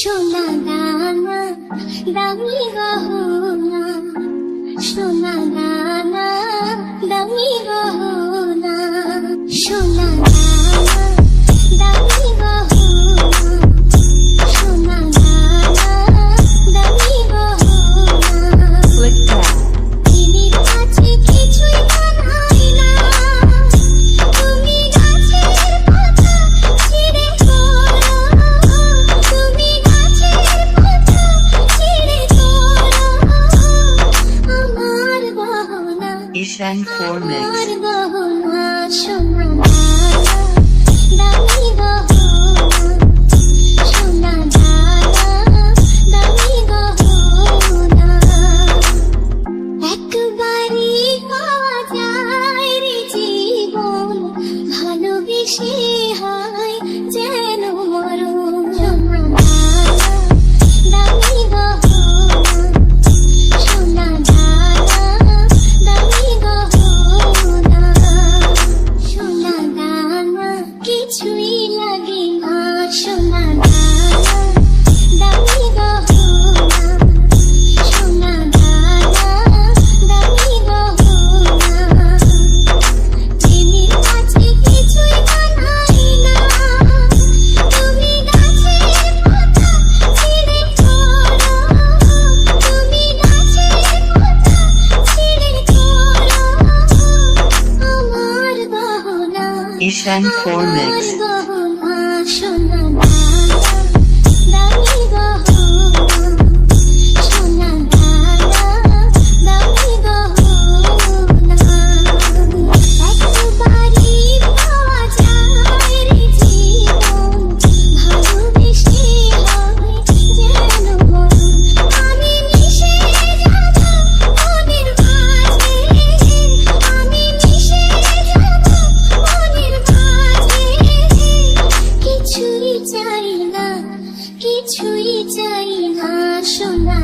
সোনা দানা দামি গহনা, সোনা দানা দামি গহনা, সোনা দানা দামি গহনা, সোনা দানা দামি গহনা। দিনের কাছে কিছুই মানায় না, তুমি গাছের পাতা ছিঁড়ে পড়ো, তুমি গাছের পাতা ছিঁড়ে পড়ো, আমার গহনা, Ishan 4 Mix. আমার গহনা, সোনা দানা দামি গহনা, সোনা দানা দামি গহনা। একবারই পাওয়া যায় রে জীবন, ভালোবেসে হয় যেন মরণ। সোনা দানা দামি গহনা, সোনা দানা দামি গহনা, সোনা দানা কিছুই লাগে না, সোনা দানা দামি গহনা, সোনা দানা দামি গহনা। প্রেমের কাছে কিছুই মানায় না, তুমি গাছের পাতা ছিঁড়ে পড়ো, তুমি গাছের পাতা ছিঁড়ে পড়ো, আমার গহনা, Ishan 4 Mix. আমার গহনা, সোনা দানা দামি গহনা, সোনা দানা দামি গহনা। একবারই পাওয়া যায় রে জীবন, ভালোবেসে হয় যেন মরণ। আমি মিশে যাব মনের মাঝে, আমি মিশে যাব মনের মাঝে, কিছুই চাই না, কিছুই চাই না, সোনা